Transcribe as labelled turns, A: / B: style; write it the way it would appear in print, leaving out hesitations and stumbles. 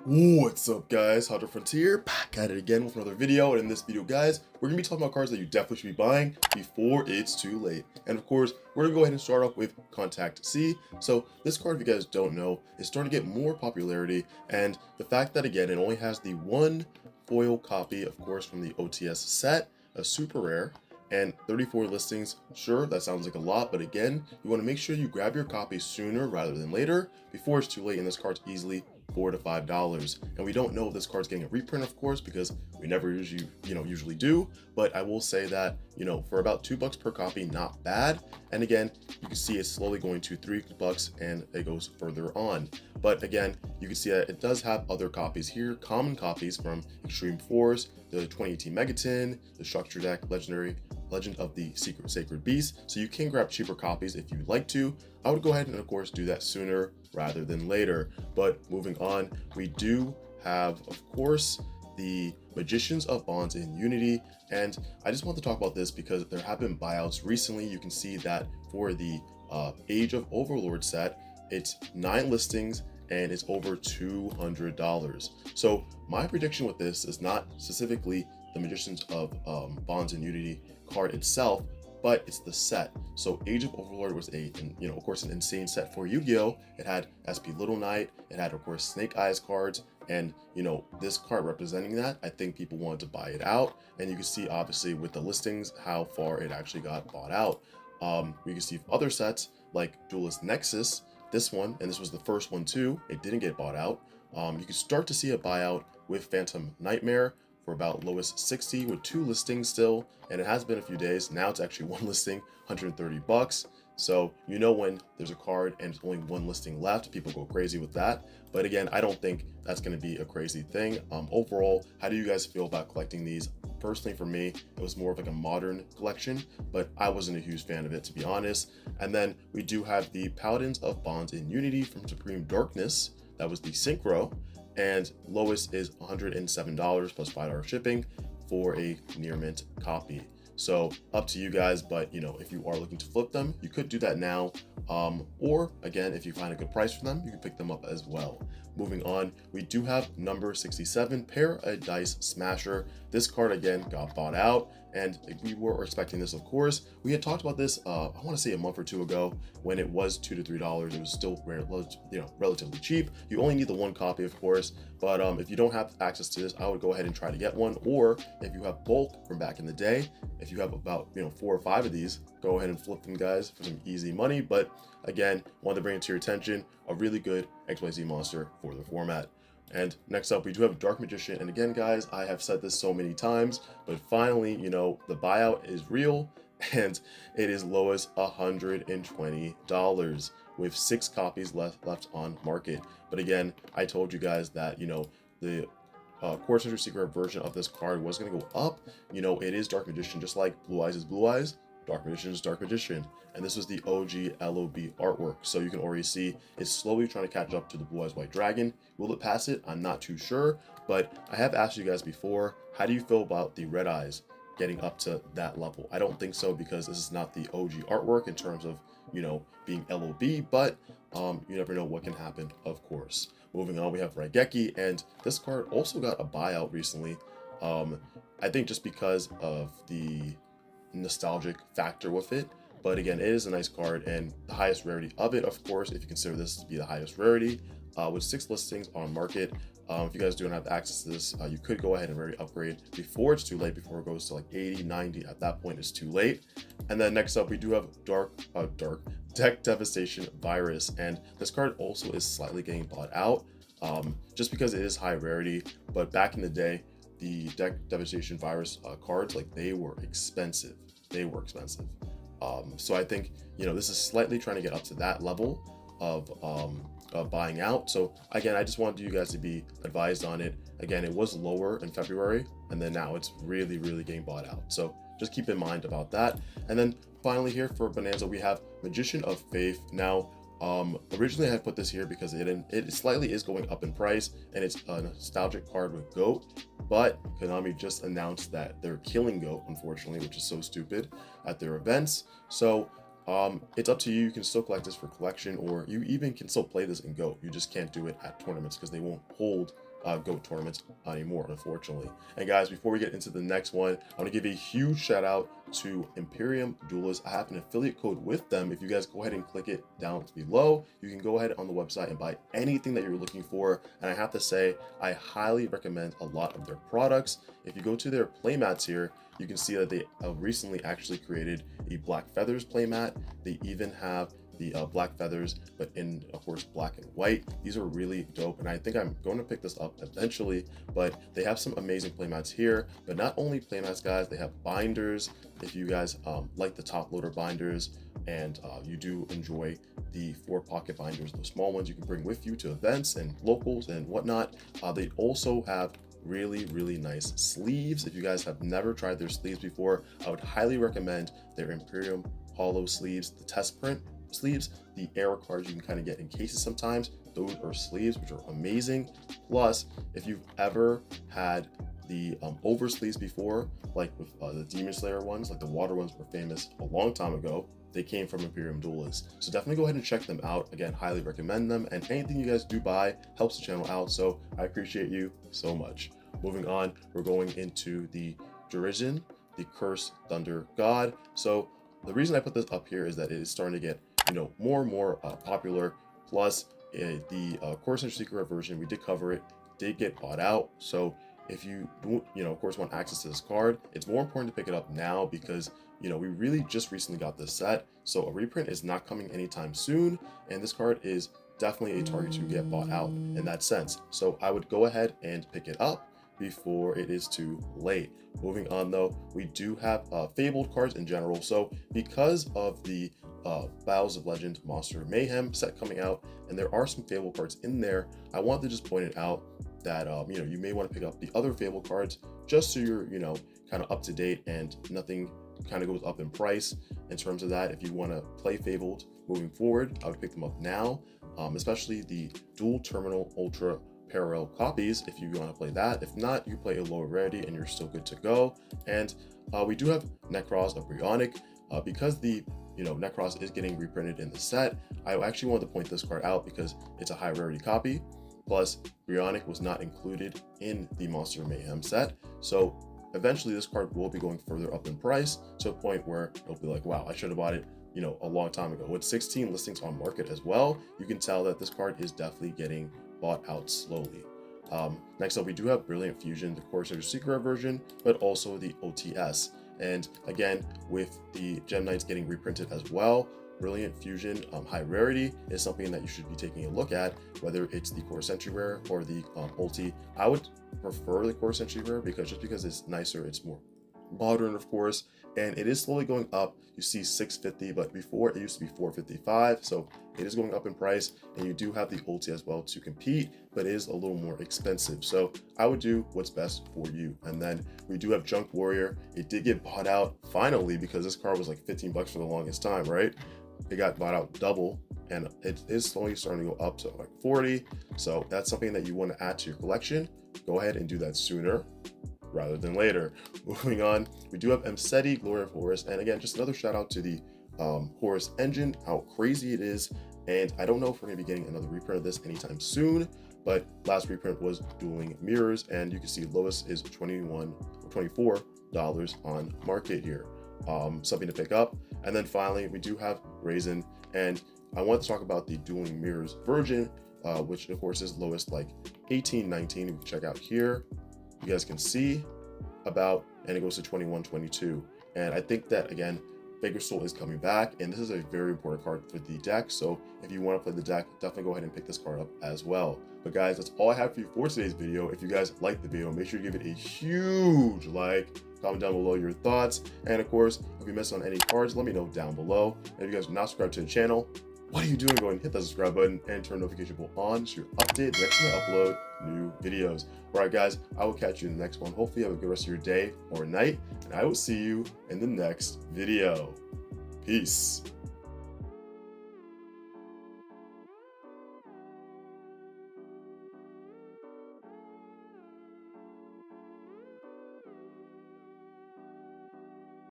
A: What's up guys, Hunter Frontier, back at it again with another video. And in this video guys, we're going to be talking about cards that you definitely should be buying before it's too late. And of course, we're going to go ahead and start off with Contact C. So this card, if you guys don't know, is starting to get more popularity, and the fact that again, it only has the one foil copy, of course, from the OTS set, a super rare, and 34 listings. Sure, that sounds like a lot, but again, you want to make sure you grab your copy sooner rather than later before it's too late, and this card's easily $4 to $5. And we don't know if this card's getting a reprint, of course, because we never usually do, but I will say that, for about $2 per copy, not bad. And again, you can see it's slowly going to $3 and it goes further on. But again, you can see that it does have other copies here, common copies from Extreme Force, the 2018 Megaton, the Structure Deck, Legend of the Sacred Beast. So you can grab cheaper copies if you'd like to. I would go ahead and of course do that sooner rather than later. But moving on, we do have, of course, the Magicians of Bonds in Unity, and I just want to talk about this because there have been buyouts recently. You can see that for the Age of Overlord set, it's 9 listings and it's over $200. So my prediction with this is not specifically the Magicians of Bonds in Unity card itself, but it's the set. So Age of Overlord was of course, an insane set for Yu-Gi-Oh! It had SP Little Knight, it had of course Snake Eyes cards, and this card representing that, I think people wanted to buy it out, and you can see obviously with the listings how far it actually got bought out. We can see other sets like Duelist Nexus, this one, and this was the first one too, it didn't get bought out. You can start to see a buyout with Phantom Nightmare for about lowest 60 with 2 listings still, and it has been a few days. Now it's actually 1 listing, $130. So when there's a card and it's only 1 listing left, people go crazy with that. But again, I don't think that's going to be a crazy thing. Overall, how do you guys feel about collecting these? Personally, for me, it was more of like a modern collection, but I wasn't a huge fan of it, to be honest. And then we do have the Paladins of Bonds in Unity from Supreme Darkness. That was the Synchro, and lowest is $107 plus $5 shipping for a near mint copy. So up to you guys, but if you are looking to flip them, you could do that now, or again, if you find a good price for them, you can pick them up as well. Moving on, we do have number 67, Paradise Smasher. This card again got bought out, and we were expecting this, of course. We had talked about this, I want to say a month or two ago, when it was $2 to $3. It was still relatively cheap. You only need the 1 copy, of course, but if you don't have access to this, I would go ahead and try to get one. Or if you have bulk from back in the day, if you have about 4 or 5 of these, go ahead and flip them, guys, for some easy money. But again, wanted to bring it to your attention, a really good XYZ monster for the format. And next up, we do have Dark Magician. And again, guys, I have said this so many times, but finally, the buyout is real, and it is low as $120 with 6 copies left on market. But again, I told you guys that, the Core Center Secret version of this card was going to go up. It is Dark Magician, just like Blue Eyes is Blue Eyes. Dark Magician is Dark Magician, and this was the OG LOB artwork, so you can already see it's slowly trying to catch up to the Blue Eyes White Dragon. Will it pass it? I'm not too sure, but I have asked you guys before, how do you feel about the Red Eyes getting up to that level? I don't think so, because this is not the OG artwork in terms of being LOB, but you never know what can happen, of course. Moving on, we have Reeki, and this card also got a buyout recently. I think just because of the nostalgic factor with it, but again, it is a nice card, and the highest rarity of it, of course, if you consider this to be the highest rarity, with 6 listings on market. If you guys don't have access to this, you could go ahead and rarity upgrade before it's too late, before it goes to like 80, 90. At that point, it's too late. And then next up, we do have Deck Devastation Virus, and this card also is slightly getting bought out, just because it is high rarity. But back in the day, the Deck Devastation Virus cards, they were expensive. So I think this is slightly trying to get up to that level of buying out. So again, I just wanted you guys to be advised on it. Again, it was lower in February, and then now it's really getting bought out. So just keep in mind about that. And then finally here for Bonanza, we have Magician of Faith. Now, originally I had put this here because it slightly is going up in price, and it's a nostalgic card with Goat, but Konami just announced that they're killing Goat, unfortunately, which is so stupid, at their events. So it's up to you. You can still collect this for collection, or you even can still play this in Goat. You just can't do it at tournaments because they won't hold GOAT tournaments anymore, unfortunately. And guys, before we get into the next one, I want to give a huge shout out to Imperium Duelist. I have an affiliate code with them. If you guys go ahead and click it down below, you can go ahead on the website and buy anything that you're looking for. And I have to say, I highly recommend a lot of their products. If you go to their playmats here, you can see that they recently actually created a Black Feathers playmat. They even have the Black Feathers, but in, of course, black and white. These are really dope, and I think I'm going to pick this up eventually. But they have some amazing playmats here. But not only playmats, guys, they have binders. If you guys like the top loader binders, and you do enjoy the 4-pocket binders, those small ones you can bring with you to events and locals and whatnot. They also have really nice sleeves. If you guys have never tried their sleeves before, I would highly recommend their Imperium Hollow sleeves, the test print sleeves. The arrow cards you can kind of get in cases sometimes. Those are sleeves which are amazing. Plus, if you've ever had the over sleeves before, like with the Demon Slayer ones, like the water ones were famous a long time ago, they came from Imperium Duelist. So definitely go ahead and check them out. Again, highly recommend them, and anything you guys do buy helps the channel out, so I appreciate you so much. Moving on, we're going into the Raisin, the Cursed Thunder God. So the reason I put this up here is that it is starting to get, you know, more and more popular. Plus, the Core Century Secret version, we did cover it, did get bought out. So if you of course want access to this card, it's more important to pick it up now because, you know, we really just recently got this set. So a reprint is not coming anytime soon, and this card is definitely a target to get bought out in that sense. So I would go ahead and pick it up before it is too late. Moving on though, we do have Fabled cards in general. So because of the Battles of Legend Monster Mayhem set coming out, and there are some Fabled cards in there, I want to just point it out that you know, you may want to pick up the other Fabled cards just so you're, you know, kind of up to date and nothing kind of goes up in price in terms of that. If you want to play Fabled moving forward, I would pick them up now, especially the dual terminal ultra parallel copies if you want to play that. If not, you play a lower rarity and you're still good to go. And we do have Necros of Bionic. Because the Necros is getting reprinted in the set, I actually wanted to point this card out because it's a high rarity copy. Plus, Bionic was not included in the Monster Mayhem set, so eventually this card will be going further up in price to a point where it'll be like, wow, I should have bought it, you know, a long time ago. With 16 listings on market as well, you can tell that this card is definitely getting bought out slowly. Next up, we do have Brilliant Fusion, the Core Century Secret version, but also the OTS. And again, with the Gem Knights getting reprinted as well, Brilliant Fusion high rarity is something that you should be taking a look at, whether it's the Core Century rare or the ulti. I would prefer the Core Century rare because it's nicer, it's more modern, of course, and it is slowly going up. You see $650, but before it used to be $455, so it is going up in price. And you do have the ulti as well to compete, but it is a little more expensive, so I would do what's best for you. And then we do have Junk Warrior. It did get bought out finally because this card was like 15 bucks for the longest time, right? It got bought out double, and it is slowly starting to go up to like 40. So that's something that you want to add to your collection. Go ahead and do that sooner rather than later. Moving on, we do have Mceti, Gloria Horus, and again, just another shout out to the Horus engine, how crazy it is. And I don't know if we're gonna be getting another reprint of this anytime soon, but last reprint was Dueling Mirrors, and you can see lowest is $24 on market here. Something to pick up. And then finally, we do have Raisin, and I want to talk about the Dueling Mirrors version, which of course is lowest like 18, 19. We can check out here. You guys can see about, and it goes to 21, 22. And I think that, again, Bigger Soul is coming back, and this is a very important card for the deck. So if you want to play the deck, definitely go ahead and pick this card up as well. But guys, that's all I have for you for today's video. If you guys liked the video, make sure you give it a huge like, comment down below your thoughts. And of course, if you missed on any cards, let me know down below. And if you guys are not subscribed to the channel, what are you doing? Go ahead and hit that subscribe button and turn the notification bell on so you're updated next time I upload new videos. All right, guys, I will catch you in the next one. Hopefully you have a good rest of your day or night, and I will see you in the next video. Peace.